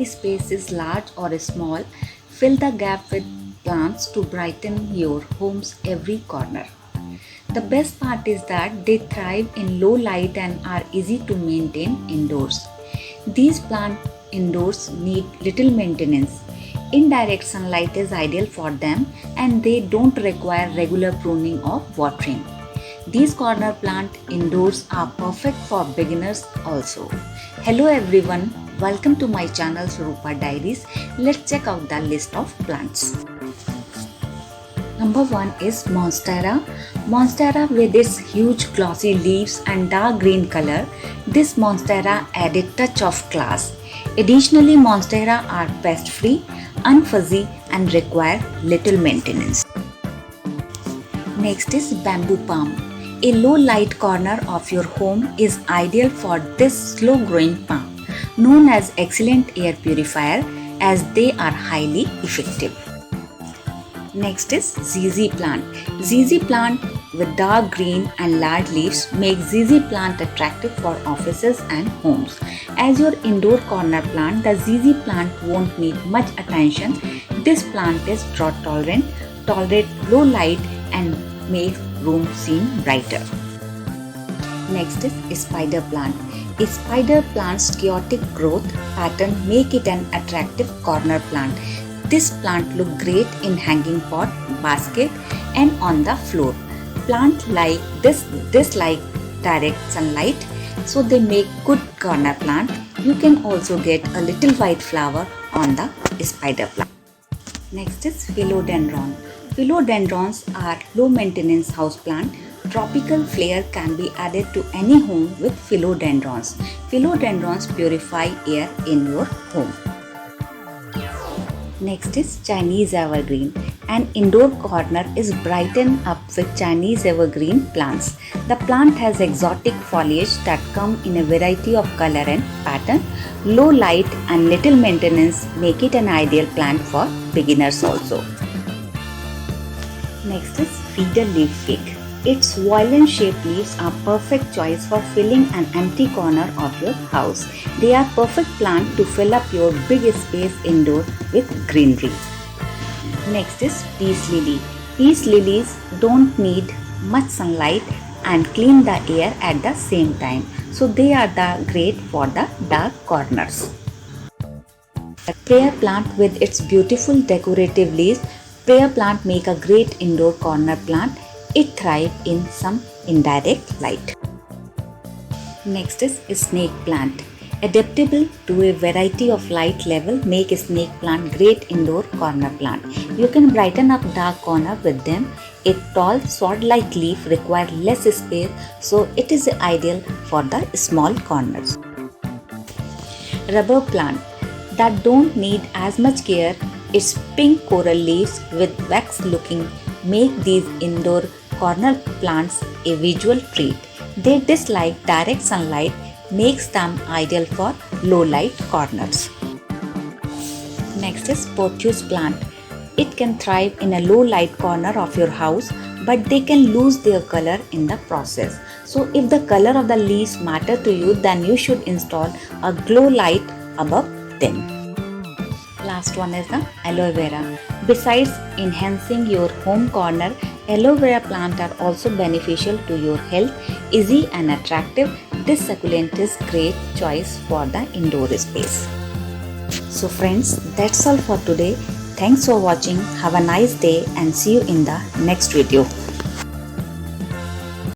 Space is large or small, fill the gap with plants to brighten your home's every corner. The best part is that they thrive in low light and are easy to maintain indoors. These plants indoors need little maintenance. Indirect sunlight is ideal for them and they don't require regular pruning or watering. These corner plant indoors are perfect for beginners also. Hello everyone, welcome to my channel Swaroopa Diaries. Let's check out the list of plants. Number 1 is Monstera. Monstera with its huge glossy leaves and dark green color, this Monstera added touch of class. Additionally, Monstera are pest free, unfuzzy and require little maintenance. Next is Bamboo Palm. A low light corner of your home is ideal for this slow growing palm, known as excellent air purifier as they are highly effective. Next is Zizzy Plant. Zizzy Plant with dark green and large leaves makes Zizzy Plant attractive for offices and homes. As your indoor corner plant, the Zizzy Plant won't need much attention. This plant is drought tolerant, tolerate low light and makes room seem brighter. Next is Spider Plant. A spider plant's chaotic growth pattern make it an attractive corner plant. This plant look great in hanging pot, basket and on the floor. Plant like this like direct sunlight, so they make good corner plant. You can also get a little white flower on the spider plant. Next is Philodendron. Philodendrons are low maintenance house plant. Tropical flair can be added to any home with philodendrons. Philodendrons purify air in your home. Next is Chinese Evergreen. An indoor corner is brightened up with Chinese Evergreen plants. The plant has exotic foliage that come in a variety of color and pattern. Low light and little maintenance make it an ideal plant for beginners also. Next is Feeder Leaf Fig. Its violin shaped leaves are perfect choice for filling an empty corner of your house. They are perfect plant to fill up your big space indoor with greenery. Next is Peace Lily. Peace lilies don't need much sunlight and clean the air at the same time. So they are great for the dark corners. Prayer plant with its beautiful decorative leaves. Prayer plant make a great indoor corner plant. It thrives in some indirect light. Next is Snake Plant. Adaptable to a variety of light level make a snake plant great indoor corner plant. You can brighten up dark corner with them. A tall sword-like leaf requires less space, so it is ideal for the small corners. Rubber plant that don't need as much care. Its pink coral leaves with wax looking make these indoor corner plants a visual treat. They dislike direct sunlight, makes them ideal for low light corners. Next is Pothos plant. It can thrive in a low light corner of your house, but they can lose their color in the process. So if the color of the leaves matter to you, then you should install a glow light above them. Last one is the Aloe Vera. Besides enhancing your home corner, Aloe Vera plant are also beneficial to your health, easy and attractive. This succulent is great choice for the indoor space. So friends, that's all for today. Thanks for watching. Have a nice day and see you in the next video.